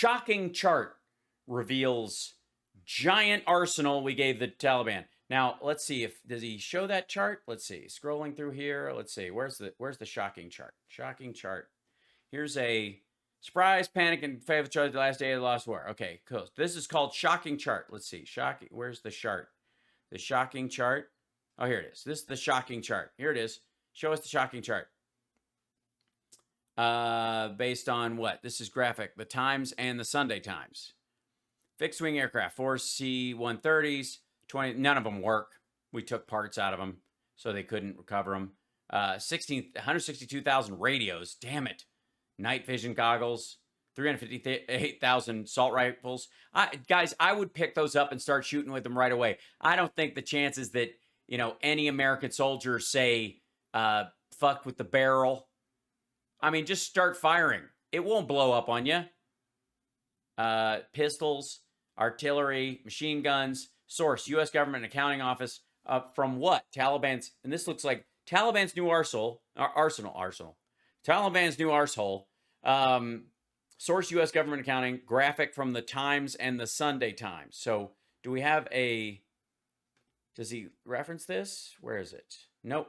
shocking chart reveals giant arsenal we gave the Taliban. Now, let's see if does he show that chart? Let's see. Scrolling through here, let's see. Where's the shocking chart? Shocking chart. Here's a surprise, panic, and failed charge the last day of the lost war. Okay, cool. This is called shocking chart. Let's see. Shocking. Where's the chart? The shocking chart. Oh, here it is. This is the shocking chart. Here it is. Show us the shocking chart. Based on what? This is graphic. The Times and the Sunday Times. Fixed wing aircraft, 4 C-130s, 20. None of them work. We took parts out of them, so they couldn't recover them. 162,000 radios. Damn it. Night vision goggles. 358,000 assault rifles. Guys, I would pick those up and start shooting with them right away. I don't think the chances that, any American soldier say, fuck with the barrel. I mean, just start firing. It won't blow up on you. Pistols, artillery, machine guns. Source, U.S. Government Accounting Office. From what? Taliban's, and this looks like Taliban's new arsenal. Taliban's new arsehole. Source, U.S. Government Accounting. Graphic from the Times and the Sunday Times. So, do we have a... Does he reference this? Where is it? Nope.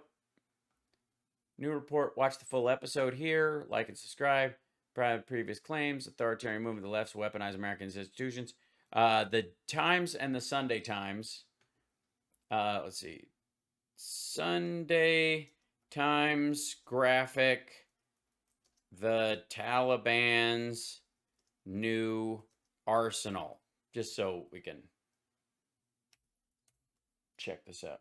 New report. Watch the full episode here. Like and subscribe. Previous claims. Authoritarian movement of the left to weaponize American institutions. The Times and the Sunday Times. Let's see. Sunday Times graphic. The Taliban's new arsenal. Just so we can check this out.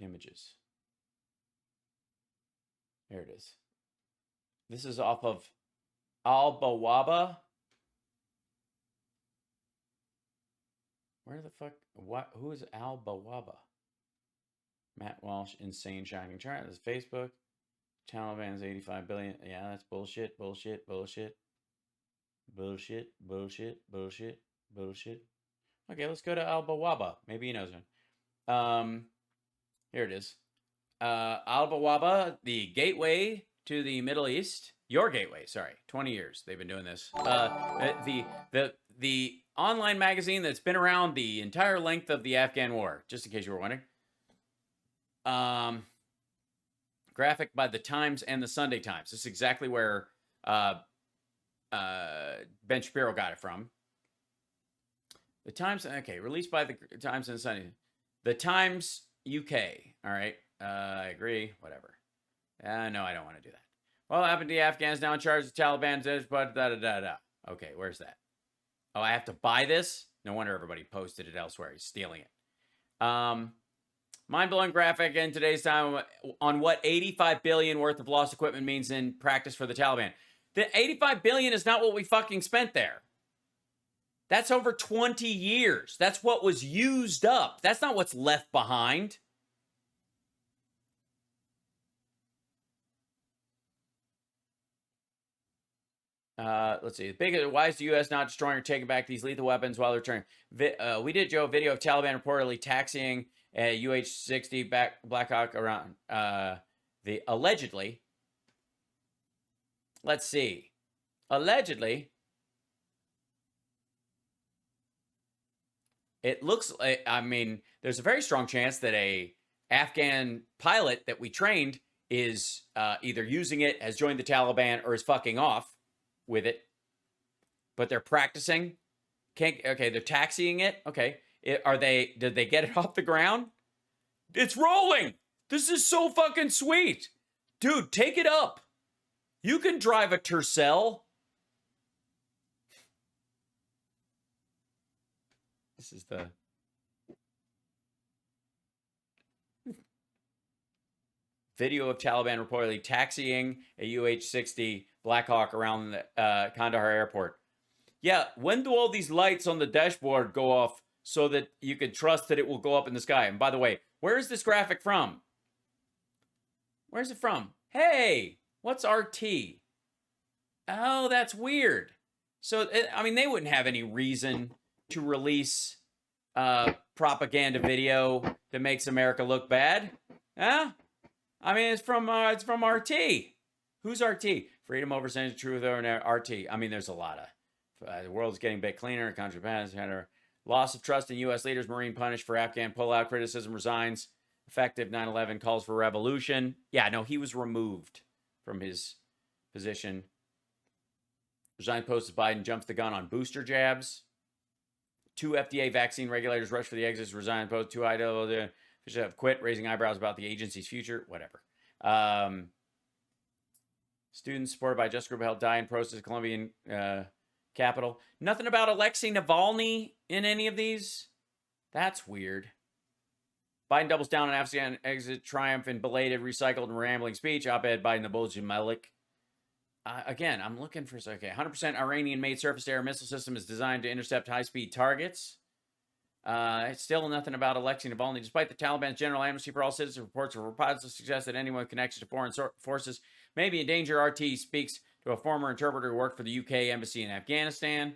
Images. There it is. This is off of Al-Bawaba. Where the fuck? What? Who is Al-Bawaba? Matt Walsh, insane shocking chart. This is Facebook. Taliban's 85 billion. Yeah, that's bullshit. Bullshit. Okay, let's go to Al-Bawaba. Maybe he knows him. Here it is. Al-Bawaba, the gateway to the Middle East. Your gateway, sorry. 20 years they've been doing this. The online magazine that's been around the entire length of the Afghan war, just in case you were wondering. Graphic by the Times and the Sunday Times. This is exactly where Ben Shapiro got it from. The Times, okay, released by the Times and the Sunday. The Times UK, all right. I agree, whatever. No, I don't want to do that. Well, happened to the Afghans now in charge of the Taliban, but da. Okay, where's that? Oh, I have to buy this? No wonder everybody posted it elsewhere. He's stealing it. Mind-blowing graphic in today's time on what 85 billion worth of lost equipment means in practice for the Taliban. The 85 billion is not what we fucking spent there. That's over 20 years. That's what was used up. That's not what's left behind. Let's see. Why is the U.S. not destroying or taking back these lethal weapons while they're returning? We did, Joe, a video of Taliban reportedly taxiing a UH-60 Black Hawk around the allegedly. Let's see. Allegedly, it looks like, I mean, there's a very strong chance that a Afghan pilot that we trained is either using it, has joined the Taliban, or is fucking off with it. But they're practicing. Okay, they're taxiing it. Okay. Did they get it off the ground? It's rolling. This is so fucking sweet. Dude, take it up. You can drive a Tercel. This is the video of Taliban reportedly taxiing a UH-60 Black Hawk around the Kandahar airport. Yeah, when do all these lights on the dashboard go off so that you can trust that it will go up in the sky? And by the way, where is this graphic from? Where's it from? Hey, what's RT? Oh, that's weird. So, I mean, they wouldn't have any reason. to release propaganda video that makes America look bad? Huh? I mean, it's from RT. Who's RT? Freedom over Censure, Truth over RT. I mean, there's a lot of the world's getting a bit cleaner. Country pass, loss of trust in U.S. leaders. Marine punished for Afghan pullout. Criticism resigns. Effective 9/11 calls for revolution. Yeah, no, he was removed from his position. Resign post as Biden jumps the gun on booster jabs. 2 FDA vaccine regulators rush for the exits. Resign post. 2 Idaho officials have quit, raising eyebrows about the agency's future. Whatever. Students supported by Just Group helped die in protest at Colombian capital. Nothing about Alexei Navalny in any of these. That's weird. Biden doubles down on Afghanistan exit triumph in belated, recycled, and rambling speech. Op-ed Biden the Bulge Melik. Again, I'm looking for, okay, 100% Iranian-made surface-to-air missile system is designed to intercept high-speed targets. It's still nothing about Alexei Navalny. Despite the Taliban's general amnesty for all citizens, reports of reports suggest that anyone connected to foreign forces may be in danger. RT speaks to a former interpreter who worked for the UK embassy in Afghanistan.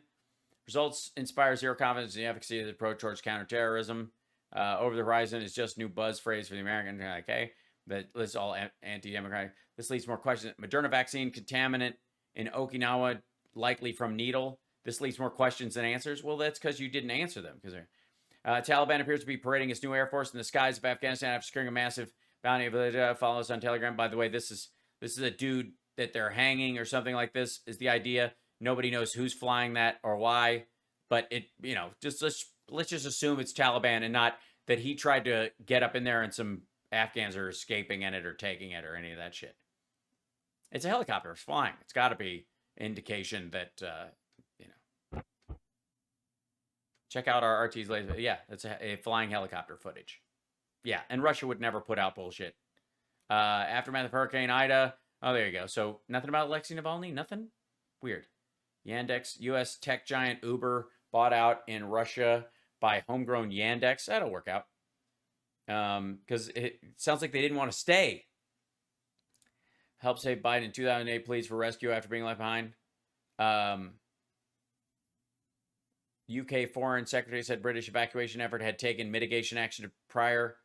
Results inspire zero confidence in the efficacy of the approach towards counterterrorism. Over the horizon is just new buzz phrase for the American. Okay, but this is all anti-democratic. This leads to more questions. Moderna vaccine contaminant in Okinawa, likely from needle. This leaves more questions than answers. Well, that's because you didn't answer them. Because Taliban appears to be parading its new air force in the skies of Afghanistan after securing a massive bounty. Follow us on Telegram. By the way, this is a dude that they're hanging or something like this. Is the idea? Nobody knows who's flying that or why, but it just let's just assume it's Taliban and not that he tried to get up in there and some Afghans are escaping in it or taking it or any of that shit. It's a helicopter. It's flying. It's got to be indication that, check out our RT's latest. Yeah, that's a flying helicopter footage. Yeah, and Russia would never put out bullshit. Aftermath of Hurricane Ida. Oh, there you go. So nothing about Alexei Navalny? Nothing? Weird. Yandex, U.S. tech giant Uber bought out in Russia by homegrown Yandex. That'll work out. Because it sounds like they didn't want to stay. Help save Biden in 2008, pleads for rescue after being left behind. UK Foreign Secretary said British evacuation effort had taken mitigation action prior.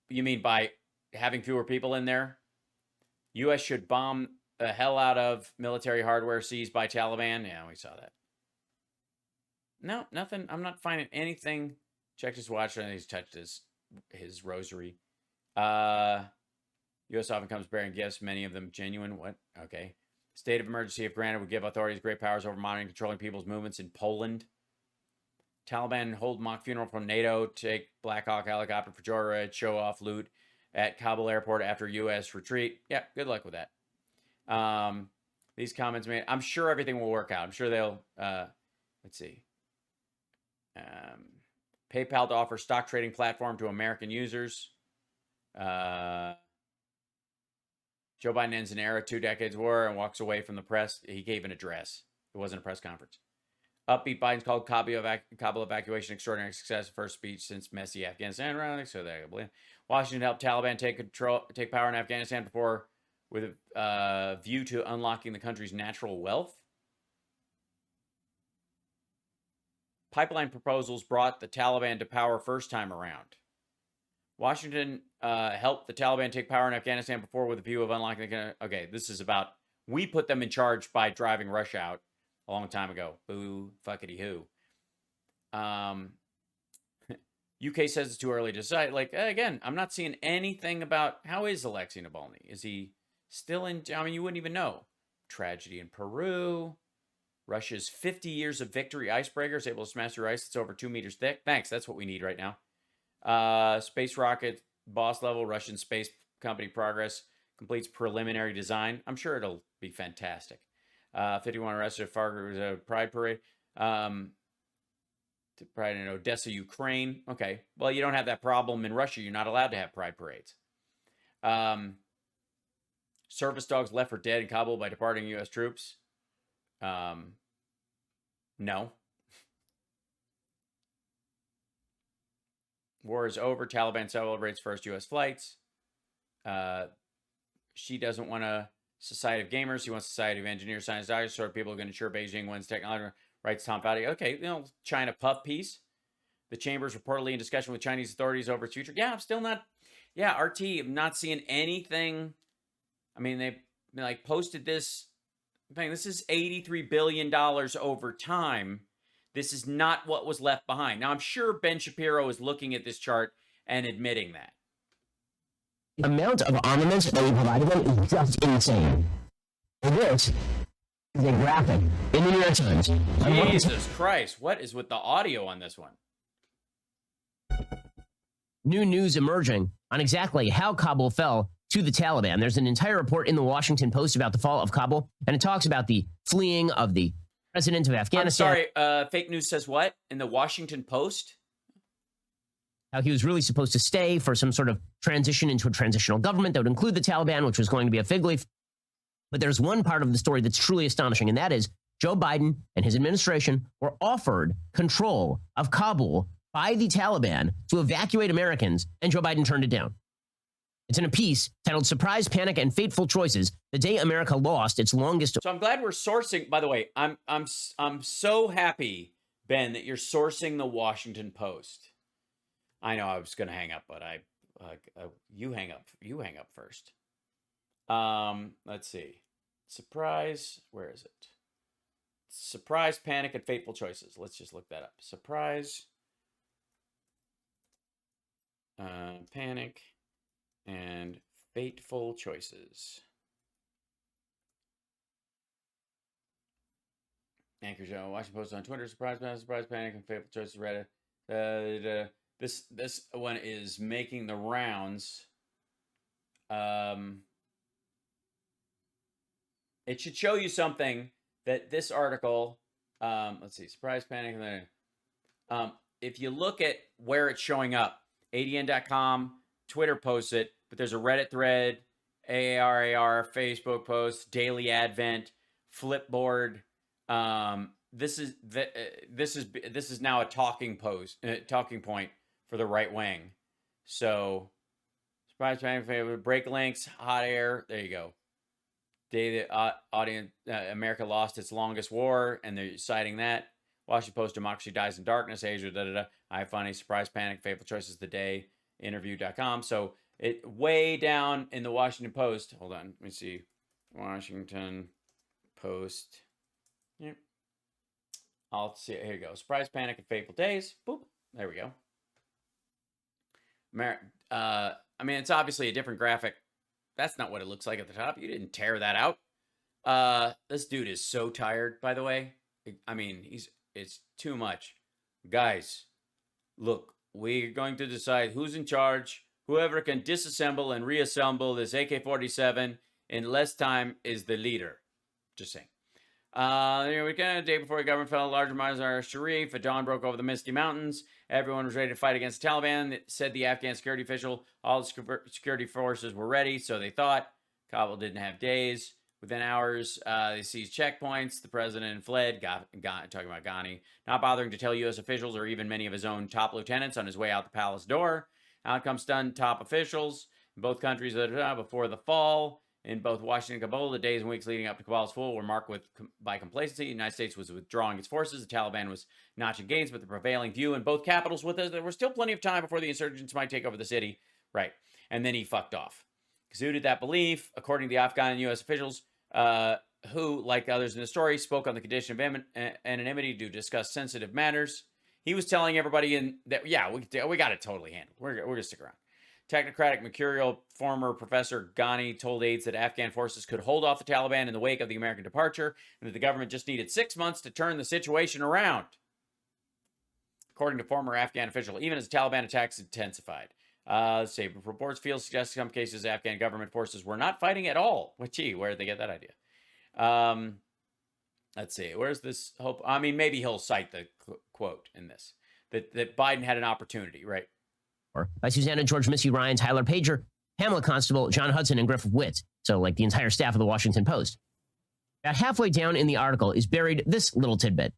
You mean by having fewer people in there? U.S. should bomb the hell out of military hardware seized by Taliban. Yeah, we saw that. No, nothing. I'm not finding anything. Checked his watch and he's touched his rosary. U.S. often comes bearing gifts, many of them genuine. What? Okay. State of emergency, if granted, would give authorities great powers over monitoring and controlling people's movements in Poland. Taliban hold mock funeral from NATO, take Black Hawk helicopter for joyride, show off loot at Kabul airport after U.S. retreat. Yeah, good luck with that. These comments made. I'm sure everything will work out. I'm sure they'll. Let's see. PayPal to offer stock trading platform to American users. Joe Biden ends an era, 2 decades war, and walks away from the press. He gave an address. It wasn't a press conference. Upbeat Biden's called Kabul evacuation extraordinary success. First speech since messy Afghanistan rally. So there you go. Washington helped Taliban take power in Afghanistan before, with a view to unlocking the country's natural wealth. Pipeline proposals brought the Taliban to power first time around. Washington helped the Taliban take power in Afghanistan before with a view of unlocking the... Okay, this is about... We put them in charge by driving Russia out a long time ago. Boo, fuckity who. UK says it's too early to decide. Like, again, I'm not seeing anything about... How is Alexei Navalny? Is he still in... I mean, you wouldn't even know. Tragedy in Peru. Russia's 50 years of victory icebreaker is able to smash through ice that's over 2 meters thick. Thanks, that's what we need right now. Space rocket boss level. Russian space company progress completes preliminary design. I'm sure it'll be fantastic. 51 arrested at Fargo Pride Parade. Pride in Odessa, Ukraine. Okay, well, you don't have that problem in Russia. You're not allowed to have pride parades. Service dogs left for dead in Kabul by departing U.S. troops. No. War is over. Taliban celebrates first U.S. flights. She doesn't want a society of gamers. She wants a society of engineers, science, doctors, sort of people who can ensure Beijing wins technology writes Tom Fowdy. Okay, China puff piece. The chamber is reportedly in discussion with Chinese authorities over its future. Yeah, I'm still not. Yeah, RT, I'm not seeing anything. I mean, they posted this thing. This is $83 billion over time. This is not what was left behind. Now, I'm sure Ben Shapiro is looking at this chart and admitting that. The amount of armaments that we provided them is just insane. And this is a graphic in the New York Times. Jesus Christ, what is with the audio on this one? New news emerging on exactly how Kabul fell to the Taliban. There's an entire report in the Washington Post about the fall of Kabul, and it talks about the fleeing of the president of Afghanistan. I'm sorry, fake news says what? In the Washington Post? How he was really supposed to stay for some sort of transition into a transitional government that would include the Taliban, which was going to be a fig leaf. But there's one part of the story that's truly astonishing, and that is Joe Biden and his administration were offered control of Kabul by the Taliban to evacuate Americans, and Joe Biden turned it down. It's in a piece titled Surprise, Panic, and Fateful Choices, the day America lost its longest... So I'm glad we're sourcing... By the way, I'm so happy, Ben, that you're sourcing the Washington Post. I know I was going to hang up, but you hang up first. Let's see. Surprise, where is it? Surprise, Panic, and Fateful Choices. Let's just look that up. Surprise, Panic, and Fateful Choices. Anchor Show, Washington Post on Twitter. Surprise, Panic, and Fateful Choices. Reddit. This one is making the rounds. It should show you something that this article. Let's see. Surprise, Panic, and if you look at where it's showing up, ADN.com, Twitter posts it, but there's a Reddit thread, AARAR, Facebook post, Daily Advent, Flipboard. This is now a talking point for the right wing. So, surprise, favorite, break links, hot air. There you go. Day the audience, America lost its longest war, and they're citing that. Washington Post, democracy dies in darkness. Asia, I funny, surprise, panic, fateful choices. The day, interview.com. So it way down in the Washington Post. Hold on, let me see. Washington Post. Yep. I'll see. Here you go. Surprise, panic, and fateful days. Boop. There we go. I mean, it's obviously a different graphic. That's not what it looks like at the top. You didn't tear that out. This dude is so tired, by the way. I mean, it's too much. Guys, look, we're going to decide who's in charge. Whoever can disassemble and reassemble this AK-47 in less time is the leader. Just saying. The weekend, a day before the government fell, larger Mazar Sharif, a dawn broke over the Misty Mountains. Everyone was ready to fight against the Taliban. It said the Afghan security official. All the security forces were ready, so they thought. Kabul didn't have days. Within hours, they seized checkpoints. The president fled. Talking about Ghani, not bothering to tell U.S. officials or even many of his own top lieutenants on his way out the palace door. Outcome stunned top officials in both countries before the fall. In both Washington and Kabul, the days and weeks leading up to Kabul's fall were marked by complacency. The United States was withdrawing its forces. The Taliban was notching gains, but the prevailing view in both capitals was that there was still plenty of time before the insurgents might take over the city. Right. And then he fucked off. Exuded that belief, according to the Afghan and U.S. officials, who, like others in the story, spoke on the condition of anonymity to discuss sensitive matters. He was telling everybody that, yeah, we got it totally handled. We're going to stick around. Technocratic, mercurial former Professor Ghani told aides that Afghan forces could hold off the Taliban in the wake of the American departure, and that the government just needed 6 months to turn the situation around. According to former Afghan official, even as Taliban attacks intensified. Let's see, reports suggest in some cases Afghan government forces were not fighting at all. Well, gee, where did they get that idea? Let's see, where's this hope? I mean, maybe he'll cite the quote in this, that Biden had an opportunity, right? By Susanna George, Missy Ryan, Tyler Pager, Pamela Constable, John Hudson, and Griffith Witt. So like the entire staff of the Washington Post. About halfway down in the article is buried this little tidbit.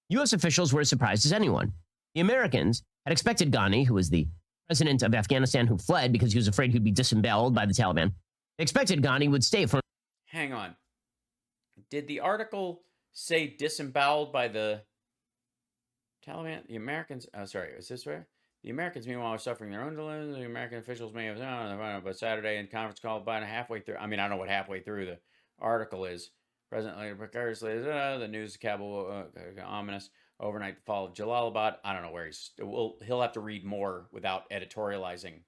U.S. officials were as surprised as anyone. The Americans had expected Ghani, who was the president of Afghanistan who fled because he was afraid he'd be disemboweled by the Taliban. They expected Ghani would stay for... Hang on. Did the article say disemboweled by the Taliban? The Americans, sorry, is this right? The Americans, meanwhile, are suffering their own dilemmas. The American officials may have, but Saturday in conference call Biden halfway through. I mean, I don't know what halfway through the article is. President precariously, the news of Kabul, ominous. Overnight, the fall of Jalalabad. I don't know where he'll have to read more without editorializing.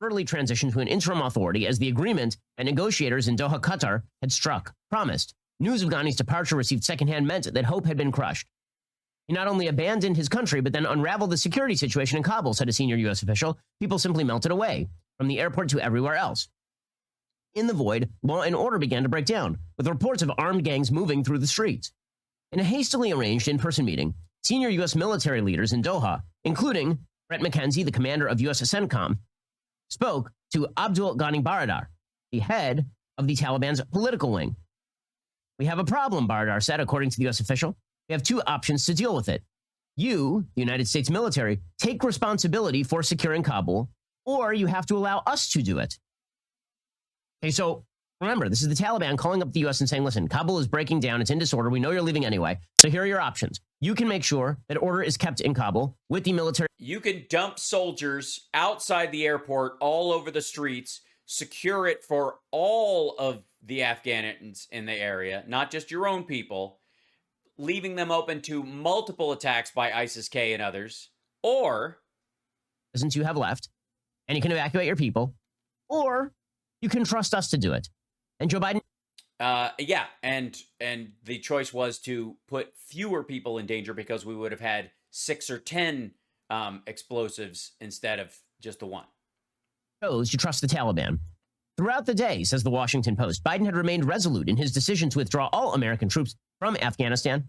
Early transition to an interim authority as the agreement and negotiators in Doha, Qatar had struck, promised. News of Ghani's departure received secondhand meant that hope had been crushed. He not only abandoned his country, but then unraveled the security situation in Kabul, said a senior U.S. official. People simply melted away, from the airport to everywhere else. In the void, law and order began to break down, with reports of armed gangs moving through the streets. In a hastily arranged in-person meeting, senior U.S. military leaders in Doha, including Brett McKenzie, the commander of U.S. CENTCOM, spoke to Abdul Ghani Baradar, the head of the Taliban's political wing. We have a problem, Baradar said, according to the U.S. official. We have two options to deal with it. You, the United States military, take responsibility for securing Kabul, or you have to allow us to do it. Okay, so remember, this is the Taliban calling up the U.S. and saying, listen, Kabul is breaking down. It's in disorder. We know you're leaving anyway. So here are your options. You can make sure that order is kept in Kabul with the military. You can dump soldiers outside the airport all over the streets, secure it for all of the Afghans in the area, not just your own people, leaving them open to multiple attacks by ISIS-K and others, or since you have left, and you can evacuate your people, or you can trust us to do it. And Joe Biden... yeah, and the choice was to put fewer people in danger because we would have had 6 or 10 explosives instead of just the one. Chose to trust the Taliban. Throughout the day, says the Washington Post, Biden had remained resolute in his decision to withdraw all American troops from Afghanistan.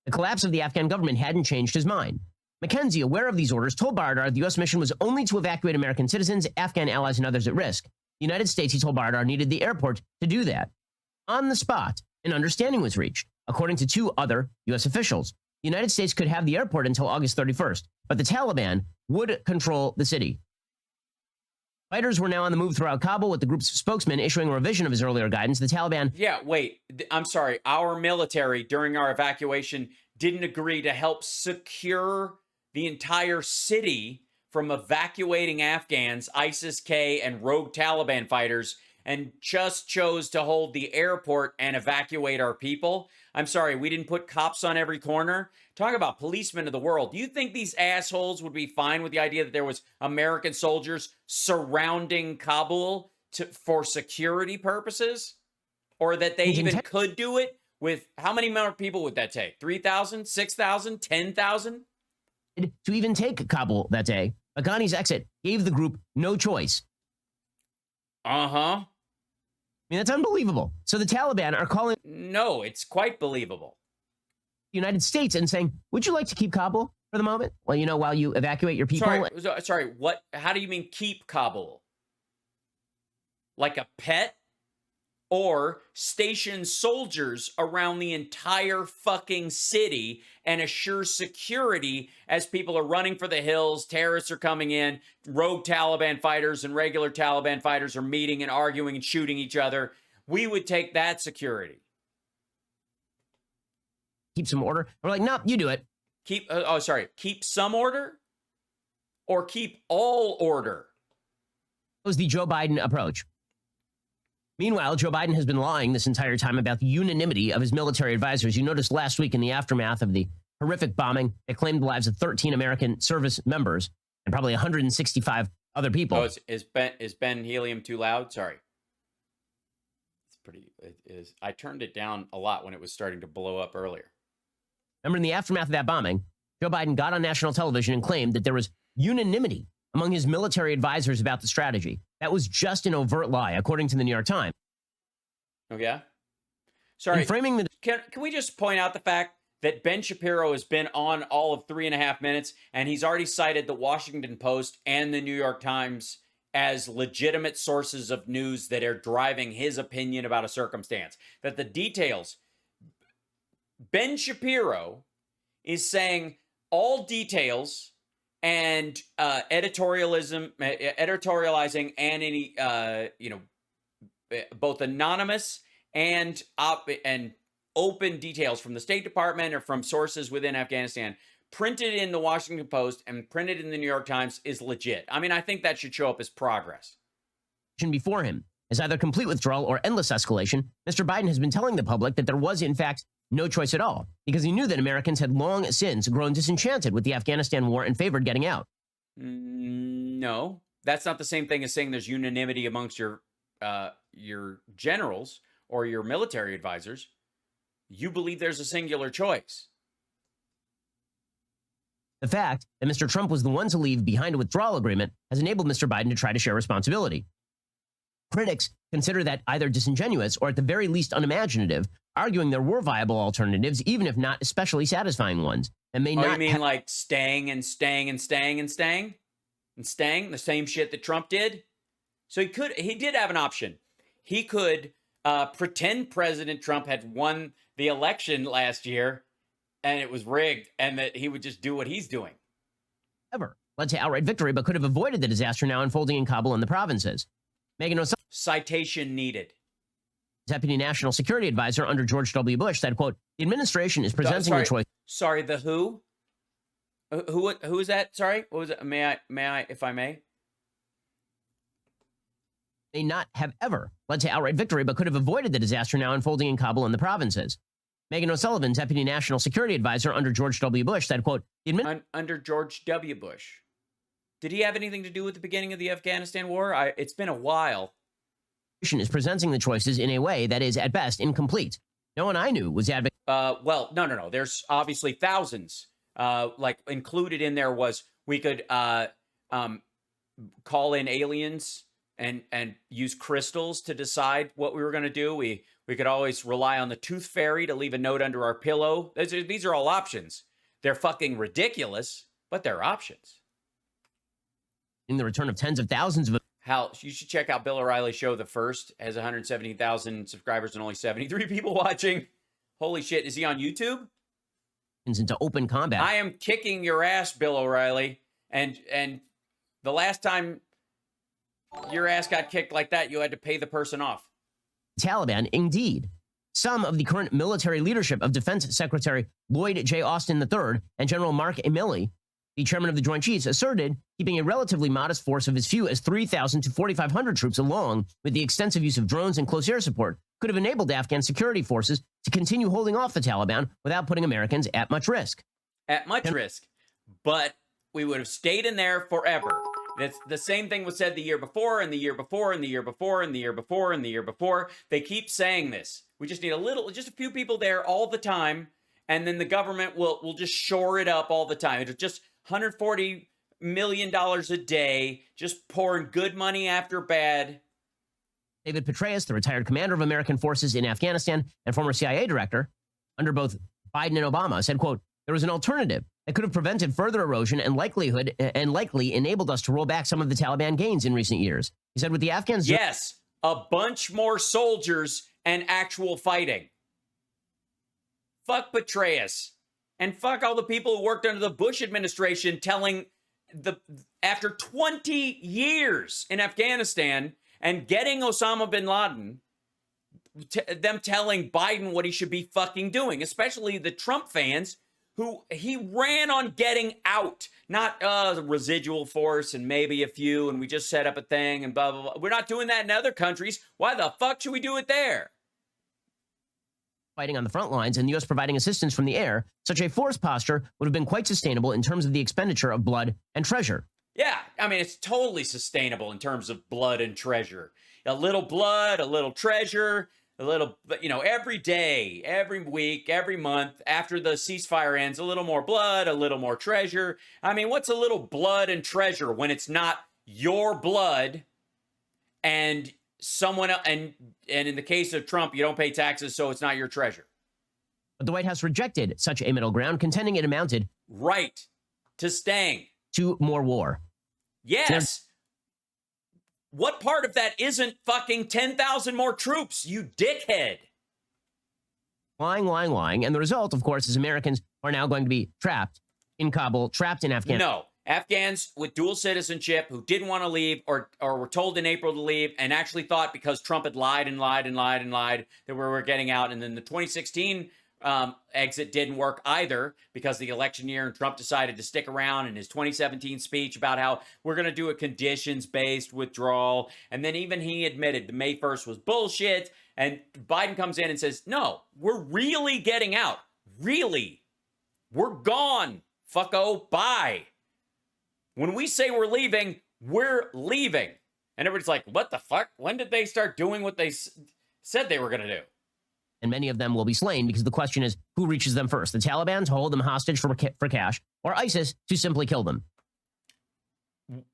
The collapse of the Afghan government hadn't changed his mind. McKenzie, aware of these orders, told Baradar the U.S. mission was only to evacuate American citizens, Afghan allies, and others at risk. The United States, he told Baradar, needed the airport to do that. On the spot, an understanding was reached. According to two other U.S. officials, the United States could have the airport until August 31st, but the Taliban would control the city. Fighters were now on the move throughout Kabul, with the group's spokesman issuing a revision of his earlier guidance. The Taliban... Yeah, wait. I'm sorry. Our military, during our evacuation, didn't agree to help secure the entire city from evacuating Afghans, ISIS-K, and rogue Taliban fighters, and just chose to hold the airport and evacuate our people. I'm sorry, we didn't put cops on every corner. Talk about policemen of the world. Do you think these assholes would be fine with the idea that there was American soldiers surrounding Kabul for security purposes? Or that they even could do it with, how many more people would that take? 3,000, 6,000, 10,000? To even take Kabul that day, Ghani's exit gave the group no choice. Uh-huh. I mean, that's unbelievable. So the Taliban are calling... No, it's quite believable. The United States and saying, would you like to keep Kabul for the moment? Well, you know, while you evacuate your people... Sorry, what? How do you mean keep Kabul? Like a pet? Or station soldiers around the entire fucking city and assure security as people are running for the hills, terrorists are coming in, rogue Taliban fighters and regular Taliban fighters are meeting and arguing and shooting each other. We would take that security. Keep some order. We're like, nope, you do it. Keep some order? Or keep all order? That was the Joe Biden approach. Meanwhile, Joe Biden has been lying this entire time about the unanimity of his military advisors. You noticed last week in the aftermath of the horrific bombing that claimed the lives of 13 American service members and probably 165 other people. Oh, is Ben helium too loud? Sorry. It is. I turned it down a lot when it was starting to blow up earlier. Remember, in the aftermath of that bombing, Joe Biden got on national television and claimed that there was unanimity among his military advisors about the strategy. That was just an overt lie, according to the New York Times. Oh, yeah? Sorry. Can we just point out the fact that Ben Shapiro has been on all of 3.5 minutes, and he's already cited the Washington Post and the New York Times as legitimate sources of news that are driving his opinion about a circumstance. That the details... Ben Shapiro is saying all details and editorializing and any both anonymous and open details from the State Department or from sources within Afghanistan, printed in the Washington Post and printed in the New York Times, is legit. I mean, I think that should show up as progress. Before him, as either complete withdrawal or endless escalation, Mr. Biden has been telling the public that there was, in fact, no choice at all, because he knew that Americans had long since grown disenchanted with the Afghanistan war and favored getting out. No, that's not the same thing as saying there's unanimity amongst your generals or your military advisors. You believe there's a singular choice. The fact that Mr. Trump was the one to leave behind a withdrawal agreement has enabled Mr. Biden to try to share responsibility. Critics consider that either disingenuous or at the very least unimaginative, arguing there were viable alternatives, even if not especially satisfying ones. And may not. You mean like staying and staying and staying and staying and staying, the same shit that Trump did? So he did have an option. He could pretend President Trump had won the election last year and it was rigged and that he would just do what he's doing. Ever led to outright victory, but could have avoided the disaster now unfolding in Kabul and the provinces. Megan O'Sullivan, citation needed, Deputy National Security Advisor under George W. Bush, said, quote, the administration is presenting the choice. Sorry, the who? Who is that? Sorry, what was it? May I, if I may? May not have ever led to outright victory, but could have avoided the disaster now unfolding in Kabul and the provinces. Megan O'Sullivan, Deputy National Security Advisor under George W. Bush, said, quote, under George W. Bush. Did he have anything to do with the beginning of the Afghanistan war? It's been a while. Is presenting the choices in a way that is, at best, incomplete. No one I knew was advocating. Well, no. There's obviously thousands. Like included in there was we could call in aliens and use crystals to decide what we were going to do. We could always rely on the tooth fairy to leave a note under our pillow. These are all options. They're fucking ridiculous, but they're options. In the return of tens of thousands of. Hal, you should check out Bill O'Reilly's show. The First has 117,000 subscribers and only 73 people watching. Holy shit. Is he on YouTube? Into open combat. I am kicking your ass, Bill O'Reilly. And the last time your ass got kicked like that, you had to pay the person off. Taliban, indeed. Some of the current military leadership of Defense Secretary Lloyd J. Austin III and General Mark Milley, the chairman of the Joint Chiefs, asserted keeping a relatively modest force of as few as 3,000 to 4,500 troops, along with the extensive use of drones and close air support, could have enabled Afghan security forces to continue holding off the Taliban without putting Americans at much risk. At much risk. But we would have stayed in there forever. That's the same thing was said the year before, and the year before, and the year before, and the year before, and the year before. They keep saying this. We just need just a few people there all the time, and then the government will just shore it up all the time. It's just $140 million a day, just pouring good money after bad. David Petraeus, the retired commander of American forces in Afghanistan and former CIA director under both Biden and Obama, said, quote, there was an alternative that could have prevented further erosion and likely enabled us to roll back some of the Taliban gains in recent years. He said with the Afghans... Yes, a bunch more soldiers and actual fighting. Fuck Petraeus. And fuck all the people who worked under the Bush administration telling after 20 years in Afghanistan and getting Osama bin Laden, them telling Biden what he should be fucking doing, especially the Trump fans who he ran on getting out, not the residual force and maybe a few, and we just set up a thing and blah, blah, blah. We're not doing that in other countries. Why the fuck should we do it there? Fighting on the front lines and the U.S. providing assistance from the air, such a force posture would have been quite sustainable in terms of the expenditure of blood and treasure. Yeah, I mean, it's totally sustainable in terms of blood and treasure. A little blood, a little treasure, a little, every day, every week, every month, after the ceasefire ends, a little more blood, a little more treasure. I mean, what's a little blood and treasure when it's not your blood and someone else, and in the case of Trump, you don't pay taxes, so it's not your treasure. But the White House rejected such a middle ground, contending it amounted right to staying to more war. Yes. What part of that isn't fucking 10,000 more troops, you dickhead? Lying. And the result, of course, is Americans are now going to be trapped in Kabul, trapped in Afghanistan. No. Afghans with dual citizenship who didn't want to leave or were told in April to leave and actually thought because Trump had lied and lied and lied and lied that we were getting out. And then the 2016 exit didn't work either because the election year and Trump decided to stick around in his 2017 speech about how we're going to do a conditions-based withdrawal. And then even he admitted the May 1st was bullshit. And Biden comes in and says, no, we're really getting out. Really. We're gone. Fucko. Bye. When we say we're leaving, we're leaving. And everybody's like, what the fuck? When did they start doing what they said they were going to do? And many of them will be slain because the question is, who reaches them first? The Taliban to hold them hostage for cash, or ISIS to simply kill them?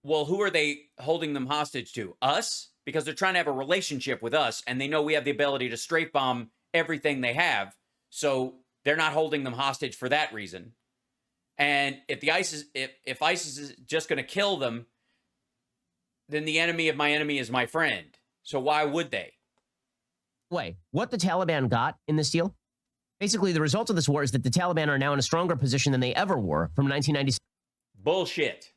Well, who are they holding them hostage to? Us? Because they're trying to have a relationship with us, and they know we have the ability to straight bomb everything they have. So they're not holding them hostage for that reason. And if if ISIS is just going to kill them, then the enemy of my enemy is my friend. So why would they? Way, what the Taliban got in this deal, basically the result of this war is that the Taliban are now in a stronger position than they ever were from 1996 Bullshit.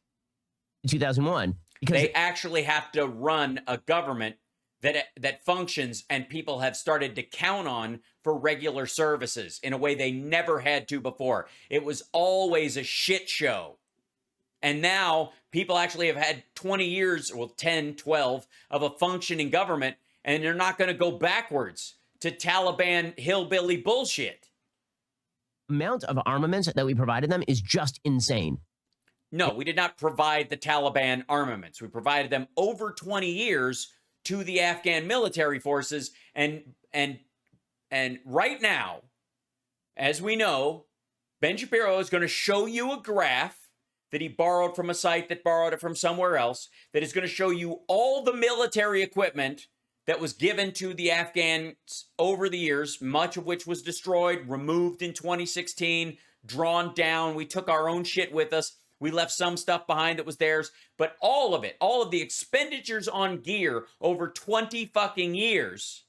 to 2001. Because they actually have to run a government that functions and people have started to count on for regular services in a way they never had to before. It was always a shit show. And now people actually have had 20 years, well, 10, 12 of a functioning government, and they're not going to go backwards to Taliban hillbilly bullshit. Amount of armaments that we provided them is just insane. No, we did not provide the Taliban armaments. We provided them over 20 years to the Afghan military forces. And right now, as we know, Ben Shapiro is going to show you a graph that he borrowed from a site that borrowed it from somewhere else that is going to show you all the military equipment that was given to the Afghans over the years, much of which was destroyed, removed in 2016, drawn down. We took our own shit with us. We left some stuff behind that was theirs, but all of it, all of the expenditures on gear over 20 fucking years,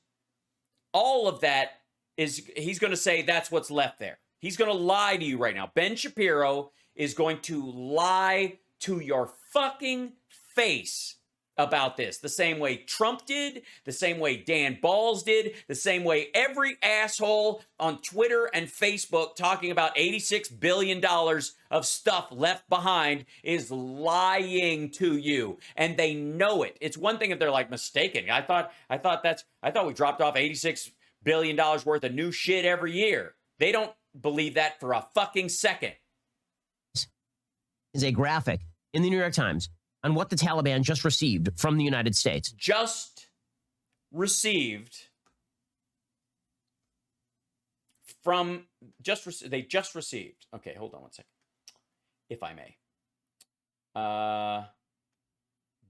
all of that is, he's going to say that's what's left there. He's going to lie to you right now. Ben Shapiro is going to lie to your fucking face about this, the same way Trump did, the same way Dan Balls did, the same way every asshole on Twitter and Facebook talking about $86 billion of stuff left behind is lying to you, and they know it. It's one thing if they're like mistaken. I thought we dropped off $86 billion worth of new shit every year. They don't believe that for a fucking second. Is a graphic in the New York Times on what the Taliban just received from the United States. Just received. They just received. Okay, hold on one second. If I may.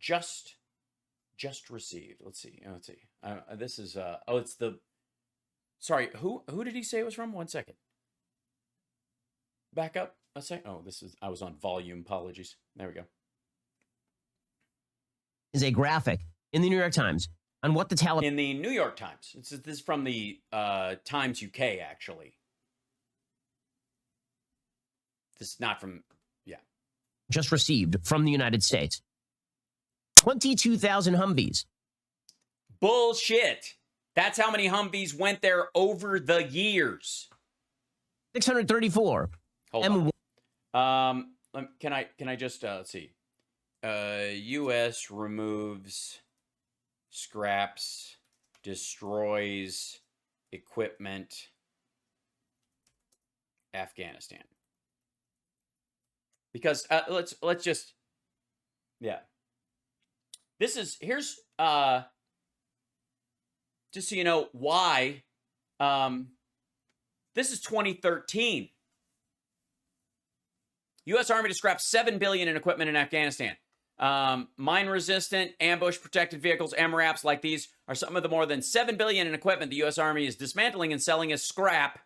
Just received. Let's see. This is it's the, sorry, who did he say it was from? 1 second. Back up a second. Oh, I was on volume. Apologies. There we go. Is a graphic in the New York Times on what the Taliban... In the New York Times. This is from the Times UK, actually. This is not from... Yeah. Just received from the United States. 22,000 Humvees. Bullshit. That's how many Humvees went there over the years. 634. Hold on. Can I just, let's see. U.S. removes, scraps, destroys equipment, Afghanistan. Because let's just, yeah. Here's just so you know why. This is 2013. U.S. Army to scrap $7 billion in equipment in Afghanistan. Mine-resistant, ambush-protected vehicles, MRAPs like these are some of the more than $7 billion in equipment the U.S. Army is dismantling and selling as scrap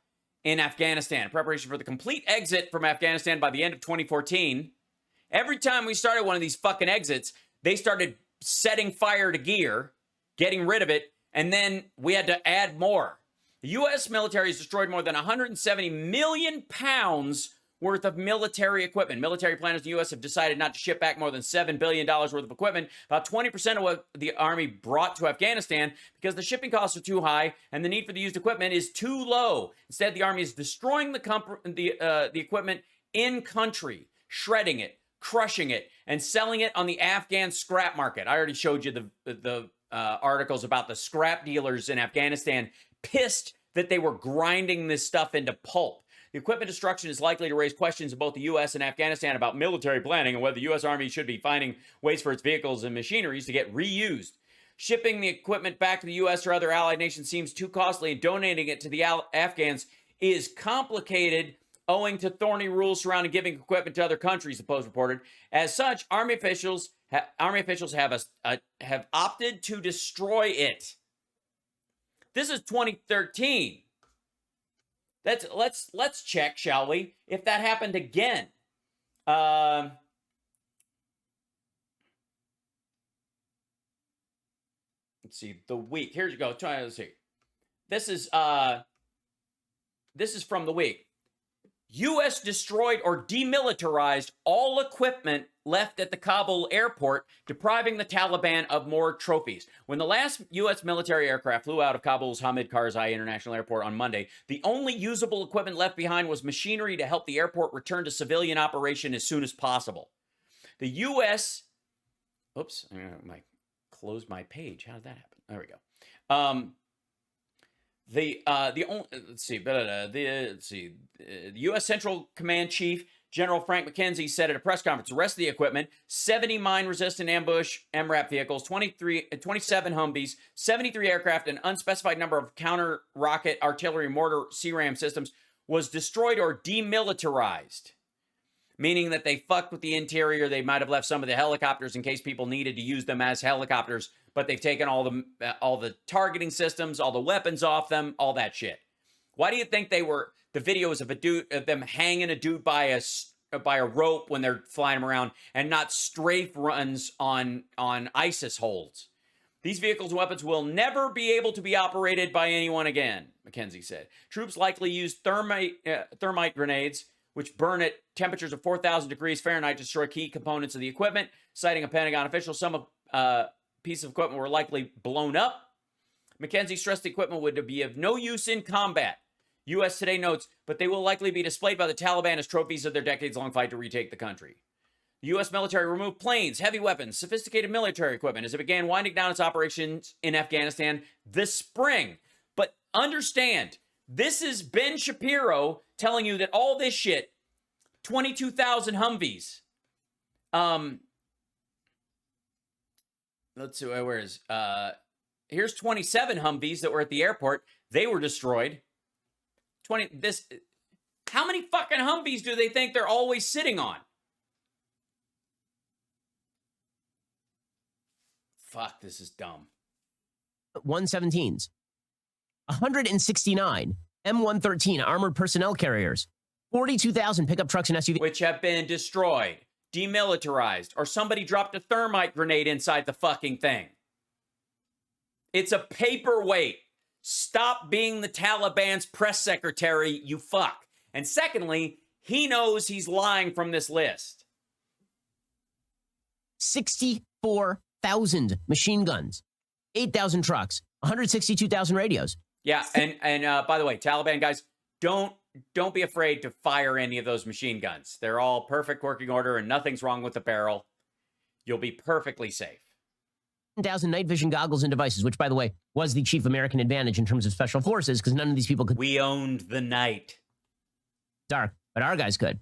in Afghanistan. In preparation for the complete exit from Afghanistan by the end of 2014. Every time we started one of these fucking exits, they started setting fire to gear, getting rid of it, and then we had to add more. The U.S. military has destroyed more than 170 million pounds worth of military equipment. Military planners in the U.S. have decided not to ship back more than $7 billion worth of equipment, about 20% of what the Army brought to Afghanistan, because the shipping costs are too high and the need for the used equipment is too low. Instead, the Army is destroying the equipment in country, shredding it, crushing it, and selling it on the Afghan scrap market. I already showed you the articles about the scrap dealers in Afghanistan pissed that they were grinding this stuff into pulp. The equipment destruction is likely to raise questions in both the U.S. and Afghanistan about military planning and whether the U.S. Army should be finding ways for its vehicles and machineries to get reused. Shipping the equipment back to the U.S. or other allied nations seems too costly, and donating it to the Afghans is complicated owing to thorny rules surrounding giving equipment to other countries, the Post reported. As such, Army officials have opted to destroy it. This is 2013. Let's check, shall we, if that happened again. Let's see, the week. Here you go. Let's see. This is from the week. U.S. destroyed or demilitarized all equipment left at the Kabul airport, depriving the Taliban of more trophies. When the last U.S. military aircraft flew out of Kabul's Hamid Karzai International Airport on Monday, the only usable equipment left behind was machinery to help the airport return to civilian operation as soon as possible. The U.S. Oops, I closed my page. How did that happen? There we go. The U.S. Central Command Chief General Frank McKenzie said at a press conference, the rest of the equipment, 70 mine-resistant ambush MRAP vehicles, 27 Humvees, 73 aircraft, an unspecified number of counter-rocket artillery mortar CRAM systems, was destroyed or demilitarized, meaning that they fucked with the interior. They might have left some of the helicopters in case people needed to use them as helicopters, but they've taken all the targeting systems, all the weapons off them, all that shit. Why do you think the videos of them hanging a dude by a rope when they're flying him around and not strafe runs on ISIS holds? These vehicles and weapons will never be able to be operated by anyone again, McKenzie said. Troops likely used thermite grenades, which burn at temperatures of 4,000 degrees Fahrenheit to destroy key components of the equipment. Citing a Pentagon official, some pieces of equipment were likely blown up. McKenzie stressed the equipment would be of no use in combat. U.S. Today notes, but they will likely be displayed by the Taliban as trophies of their decades-long fight to retake the country. The U.S. military removed planes, heavy weapons, sophisticated military equipment as it began winding down its operations in Afghanistan this spring. But understand, this is Ben Shapiro telling you that all this shit, 22,000 Humvees. Let's see, where is, here's 27 Humvees that were at the airport. They were destroyed. How many fucking Humvees do they think they're always sitting on? Fuck, this is dumb. 117s. 169 M113 armored personnel carriers. 42,000 pickup trucks and SUVs. Which have been destroyed, demilitarized, or somebody dropped a thermite grenade inside the fucking thing. It's a paperweight. Stop being the Taliban's press secretary, you fuck. And secondly, he knows he's lying from this list. 64,000 machine guns, 8,000 trucks, 162,000 radios. Yeah, and by the way, Taliban guys, don't be afraid to fire any of those machine guns. They're all perfect working order and nothing's wrong with the barrel. You'll be perfectly safe. 1,000 night vision goggles and devices, which, by the way, was the chief American advantage in terms of special forces because none of these people could. We owned the night. Dark, but our guys could.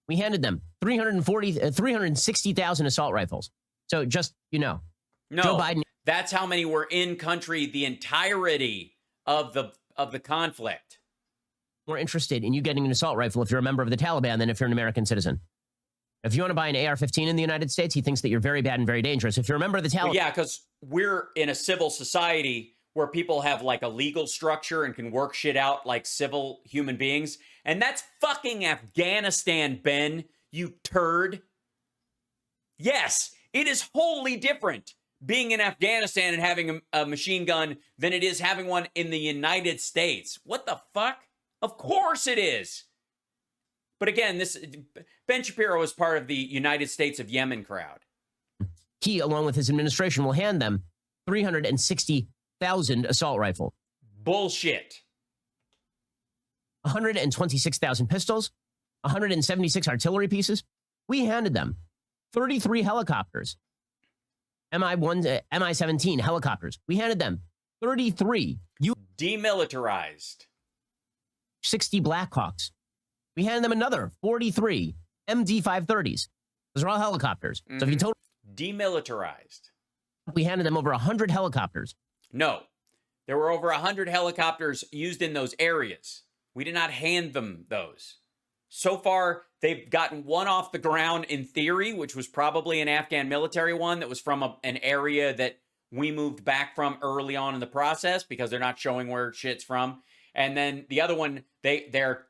We handed them 360,000 assault rifles. So just, no, Joe Biden. That's how many were in country the entirety of the conflict. More interested in you getting an assault rifle if you're a member of the Taliban than if you're an American citizen. If you want to buy an AR-15 in the United States, he thinks that you're very bad and very dangerous. If you're a member of the Taliban... Well, yeah, because we're in a civil society where people have like a legal structure and can work shit out like civil human beings. And that's fucking Afghanistan, Ben, you turd. Yes, it is wholly different being in Afghanistan and having a machine gun than it is having one in the United States. What the fuck? Of course it is. But again, this Ben Shapiro was part of the United States of Yemen crowd. He, along with his administration, will hand them 360,000 assault rifles. Bullshit. 126,000 pistols, 176 artillery pieces. We handed them 33 helicopters, Mi-17 helicopters. We handed them 33 Demilitarized. 60 Blackhawks. We handed them another 43 MD-530s. Those are all helicopters. So if you total, Demilitarized. we handed them over 100 helicopters. No, there were over 100 helicopters used in those areas. We did not hand them those. So far, they've gotten one off the ground in theory, which was probably an Afghan military one that was from an area that we moved back from early on in the process because they're not showing where shit's from. And then the other one, they're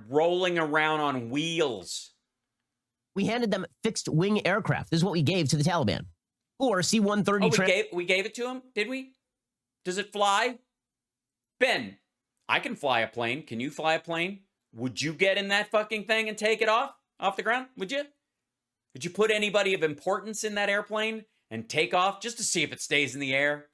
rolling around on wheels. We handed them fixed wing aircraft. This is what we gave to the Taliban. Or C-130. We gave it to them, did we? Does it fly? Ben, I can fly a plane. Can you fly a plane? Would you get in that fucking thing and take it off the ground? Would you? Would you put anybody of importance in that airplane and take off just to see if it stays in the air?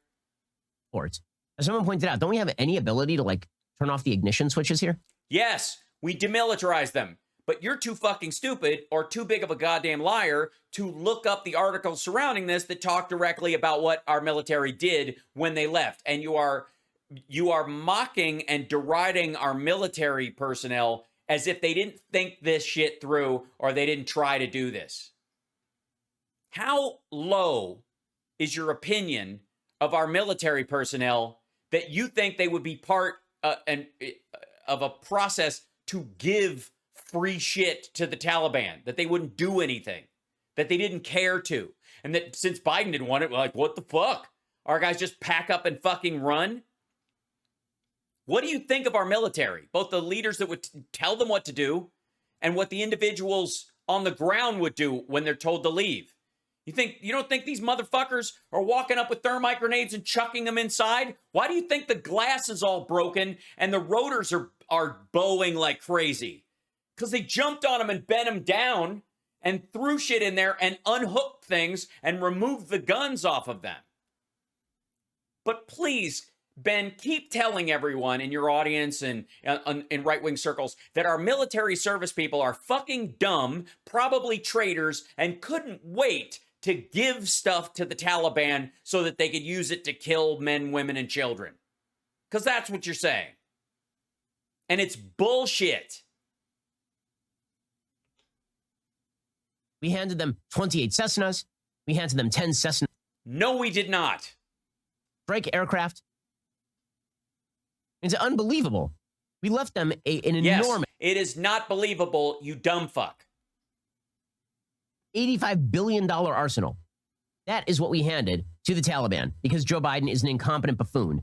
As someone pointed out, don't we have any ability to like turn off the ignition switches here? Yes, we demilitarized them. But you're too fucking stupid or too big of a goddamn liar to look up the articles surrounding this that talk directly about what our military did when they left. And you are mocking and deriding our military personnel as if they didn't think this shit through or they didn't try to do this. How low is your opinion of our military personnel that you think they would be part of a process to give free shit to the Taliban, that they wouldn't do anything, that they didn't care to, and that since Biden didn't want it, we're like, what the fuck? Our guys just pack up and fucking run? What do you think of our military? Both the leaders that would tell them what to do and what the individuals on the ground would do when they're told to leave. You don't think these motherfuckers are walking up with thermite grenades and chucking them inside? Why do you think the glass is all broken and the rotors are bowing like crazy? Because they jumped on them and bent them down and threw shit in there and unhooked things and removed the guns off of them. But please, Ben, keep telling everyone in your audience and in right-wing circles that our military service people are fucking dumb, probably traitors, and couldn't wait to give stuff to the Taliban so that they could use it to kill men, women, and children. Because that's what you're saying. And it's bullshit. We handed them 28 Cessnas. We handed them 10 Cessna. No, we did not. Strike aircraft. It's unbelievable. We left them an Yes, enormous... it is not believable, you dumb fuck. $85 billion arsenal. That is what we handed to the Taliban because Joe Biden is an incompetent buffoon.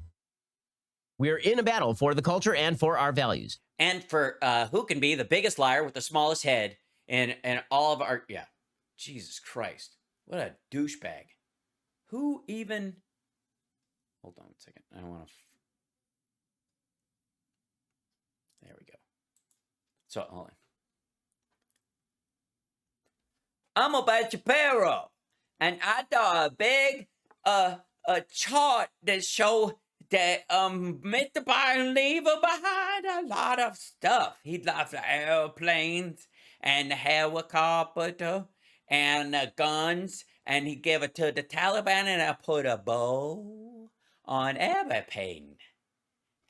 We're in a battle for the culture and for our values. And for who can be the biggest liar with the smallest head and all of our... Yeah. Jesus Christ. What a douchebag. Who even... Hold on a second. I don't want to... There we go. So, hold on. I'm a Ben Shapiro, and I saw a big a chart that showed that Mr. Biden leave behind a lot of stuff. He left the airplanes and the helicopter and the guns, and he gave it to the Taliban, and I put a bow on everything.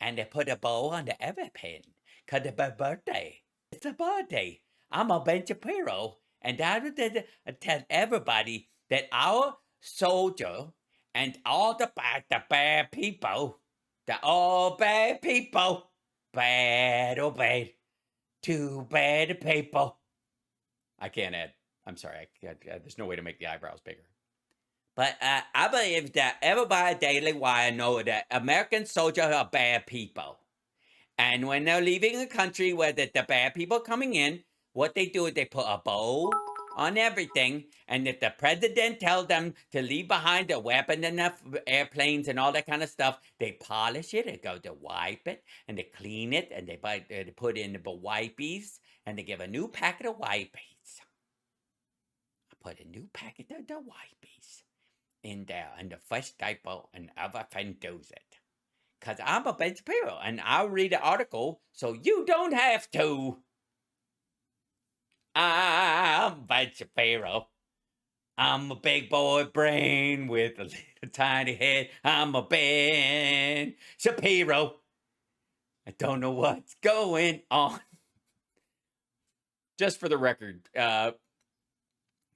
And they put a bow on the everything. Because it's my birthday. It's a birthday. I'm a Ben Shapiro. And I would tell everybody that our soldier and all the bad people, all bad people, bad or bad, too bad people. I can't add. I'm sorry. There's no way to make the eyebrows bigger. But I believe that everybody daily wire know that American soldiers are bad people. And when they're leaving a country where the bad people coming in, what they do is they put a bow on everything. And if the president tells them to leave behind the weapons and the airplanes and all that kind of stuff, they polish it and go to wipe it and they clean it and they put in the wipies and they give a new packet of wipes. I put a new packet of the wipes in there, and the first diaper, and everything does it. Because I'm a Ben Shapiro, and I'll read the article so you don't have to. I'm Ben Shapiro. I'm a big boy brain with a little tiny head. I'm a Ben Shapiro. I don't know what's going on. Just for the record,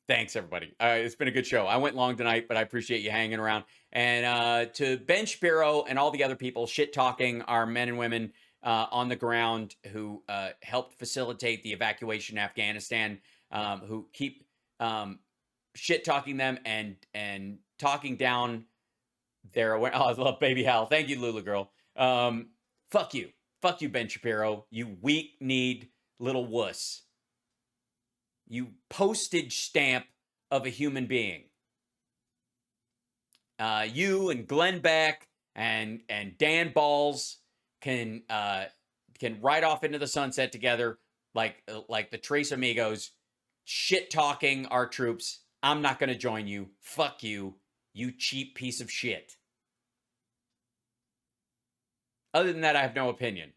thanks everybody. It's been a good show. I went long tonight, but I appreciate you hanging around. And to Ben Shapiro and all the other people shit talking our men and women on the ground who helped facilitate the evacuation in Afghanistan, who keep shit talking them and talking down their awareness. Oh, I love Baby Hal. Thank you, Lula girl. Fuck you, Ben Shapiro. You weak-kneed little wuss. You postage stamp of a human being. You and Glenn Beck and Dan Balls can ride off into the sunset together like the Tres Amigos, shit talking our troops. I'm not going to join you. Fuck you, you cheap piece of shit. Other than that, I have no opinion.